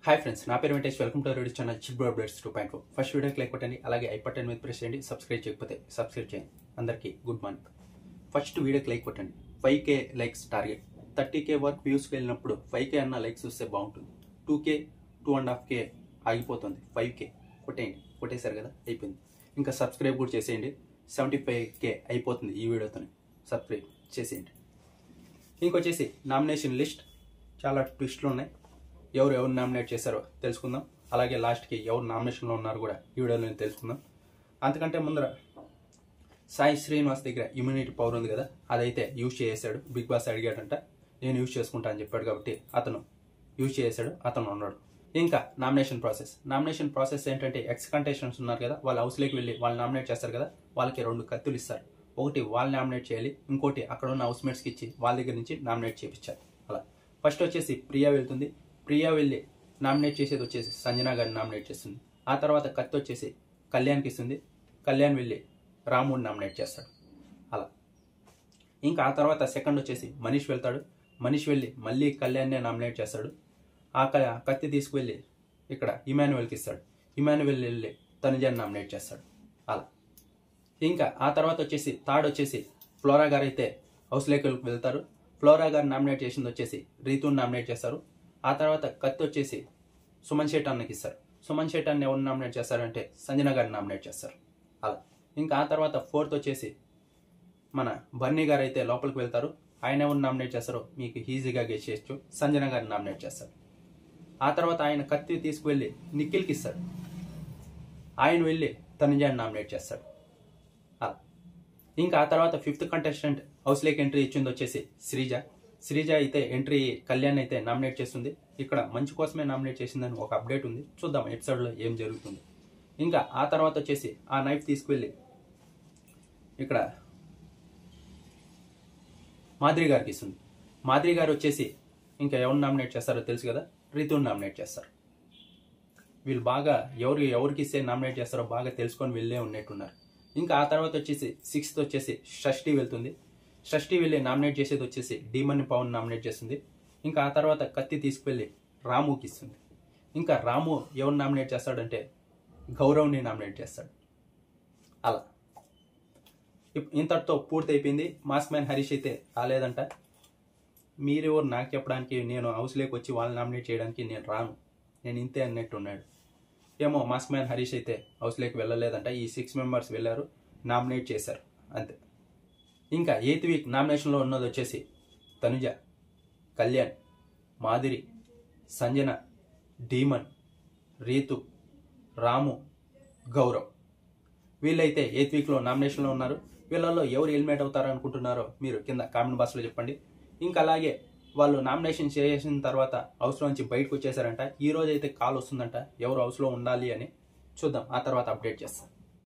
Hi friends, నా పేరు Venkatesh. Welcome to our YouTube channel chip updates 2.4. First వీడియోకి like కొట్టండి, అలాగే ఐ బటన్ మీద ప్రెస్ చేయండి. సబ్స్క్రైబ్ చేయకపోతే సబ్స్క్రైబ్ చేయండి. అందరికీ గుడ్ మార్నింగ్. ఫస్ట్ వీడియోకి లైక్ కొట్టండి. 5K likes target. 30K వరకు వ్యూస్కి వెళ్ళినప్పుడు 5K అన్న లైక్స్ వస్తే బాగుంటుంది. 2K 2.5K ఆగిపోతుంది. 5K కొట్టేయండి. కొట్టేశారు కదా, అయిపోయింది. ఇంకా సబ్స్క్రైబ్ కూడా చేసేయండి. 75K అయిపోతుంది ఈ వీడియోతోనే. సబ్స్క్రైబ్ చేసేయండి. ఇంకొచ్చేసి నామినేషన్ లిస్ట్ చాలా ట్విస్ట్లు ఉన్నాయి. ఎవరు నామినేట్ చేశారో తెలుసుకుందాం. అలాగే లాస్ట్కి ఎవరు నామినేషన్లో ఉన్నారు కూడా ఈ వీడియోలో తెలుసుకుందాం. అంతకంటే ముందర సాయి శ్రీనివాస్ దగ్గర ఇమ్యూనిటీ పవర్ ఉంది కదా, అదైతే యూజ్ చేసాడు. బిగ్ బాస్ అడిగాడంట, నేను యూజ్ చేసుకుంటా అని చెప్పాడు కాబట్టి అతను యూజ్ చేసాడు. అతను ఉన్నాడు. ఇంకా నామినేషన్ ప్రాసెస్ ఏంటంటే, ఎక్స్ కంటెస్టెంట్స్ ఉన్నారు కదా, వాళ్ళ హౌస్లోకి వెళ్ళి వాళ్ళు నామినేట్ చేస్తారు కదా, వాళ్ళకి 2 కత్తులు ఇస్తారు. ఒకటి వాళ్ళు నామినేట్ చేయాలి, ఇంకోటి అక్కడ ఉన్న హౌస్మేట్స్కి ఇచ్చి వాళ్ళ దగ్గర నుంచి నామినేట్ చేయించాలి. అలా ఫస్ట్ వచ్చేసి ప్రియా వెళ్తుంది. ప్రియా వెళ్ళి నామినేట్ చేసేది వచ్చేసి సంజనా గారిని నామినేట్ చేస్తుంది. ఆ తర్వాత కత్తి వచ్చేసి కళ్యాణ్కి ఇస్తుంది. కళ్యాణ్ వెళ్ళి రాముడిని నామినేట్ చేస్తాడు. అలా ఇంకా ఆ తర్వాత సెకండ్ వచ్చేసి మనీష్ వెళ్తాడు. మనీష్ వెళ్ళి మళ్ళీ కళ్యాణ్నే నామినేట్ చేస్తాడు. ఆ కత్తి తీసుకువెళ్ళి ఇక్కడ ఇమాన్యువల్కి ఇస్తాడు. ఇమాన్యువల్ వెళ్ళి తనుజాని నామినేట్ చేస్తాడు. అలా ఇంకా ఆ తర్వాత వచ్చేసి థర్డ్ వచ్చేసి ఫ్లోరా గారు అయితే హౌస్లోకి వెళ్తారు. ఫ్లోరా గారు నామినేట్ చేసింది వచ్చేసి రీతుని నామినేట్ చేస్తారు. ఆ తర్వాత కత్తి వచ్చేసి సుమన్ శెట్టి అన్నకి ఇస్తారు. సుమన్ శెట్టి అన్న ఎవరిని నామినేట్ చేస్తారంటే సంజనా గారిని నామినేట్ చేస్తారు. అలా ఇంకా ఆ తర్వాత ఫోర్త్ వచ్చేసి మన బర్నీ గారు అయితే లోపలికి వెళ్తారు. ఆయన ఎవరిని నామినేట్ చేస్తారో మీకు ఈజీగా గెస్ చేయొచ్చు. సంజనా గారిని నామినేట్ చేస్తారు. ఆ తర్వాత ఆయన కత్తి తీసుకువెళ్ళి నిఖిల్కి ఇస్తాడు. ఆయన వెళ్ళి తనుజాని నామినేట్ చేస్తాడు. అలా ఇంకా ఆ తర్వాత ఫిఫ్త్ కంటెస్టెంట్ హౌస్లోకి ఎంట్రీ ఇచ్చింది వచ్చేసి శ్రీజ అయితే ఎంట్రీ కళ్యాణ్ అయితే నామినేట్ చేస్తుంది. ఇక్కడ మంచి కోసమే నామినేట్ చేసిందని ఒక అప్డేట్ ఉంది. చూద్దాం ఎపిసోడ్లో ఏం జరుగుతుంది. ఇంకా ఆ తర్వాత వచ్చేసి ఆ నైఫ్ తీసుకువెళ్ళి ఇక్కడ మాధురి గారికి ఇస్తుంది. మాధురి గారు వచ్చేసి ఇంకా ఎవరిని నామినేట్ చేస్తారో తెలుసు కదా, రితుని నామినేట్ చేస్తారు. వీళ్ళు బాగా ఎవరికి ఇస్తే నామినేట్ చేస్తారో బాగా తెలుసుకొని వెళ్ళే ఉన్నట్టున్నారు. ఇంకా ఆ తర్వాత వచ్చేసి సిక్స్త్ వచ్చేసి షష్ఠి వెళ్తుంది. షష్ఠి వెళ్ళి నామినేట్ చేసేది వచ్చేసి డీమన్ పవన్ నామినేట్ చేస్తుంది. ఇంకా ఆ తర్వాత కత్తి తీసుకువెళ్ళి రాముకి ఇస్తుంది. ఇంకా రాము ఎవరు నామినేట్ చేస్తాడంటే గౌరవ్ని నామినేట్ చేస్తాడు. అలా ఇంతటితో పూర్తి అయిపోయింది. మాస్క్ మ్యాన్ హరీష్ అయితే రాలేదంట. మీరెవరు నాకు చెప్పడానికి, నేను హౌస్లోకి వచ్చి వాళ్ళని నామినేట్ చేయడానికి నేను రాను, నేను ఇంతే అన్నట్టు ఉన్నాడు. ఏమో మాస్క్ మ్యాన్ హరీష్ అయితే హౌస్లోకి వెళ్ళలేదంట. ఈ 6 మెంబర్స్ వెళ్ళారు, నామినేట్ చేశారు, అంతే. ఇంకా 8th వీక్ నామినేషన్లో ఉన్నది వచ్చేసి తనుజ, కళ్యాణ్, మాధురి, సంజన, డీమన్, రీతు, రాము, గౌరవ్. వీళ్ళైతే 8th వీక్లో నామినేషన్లో ఉన్నారు. వీళ్ళల్లో ఎవరు ఎలిమినేట్ అవుతారో అనుకుంటున్నారో మీరు కింద కామెంట్ బాక్స్లో చెప్పండి. ఇంకా అలాగే వాళ్ళు నామినేషన్ చేసిన తర్వాత హౌస్లో నుంచి బయటకు వచ్చేసారంట. ఈ రోజు అయితే కాల్ వస్తుందంట ఎవరు హౌస్లో ఉండాలి అని. చూద్దాం, ఆ తర్వాత అప్డేట్ చేస్తాం.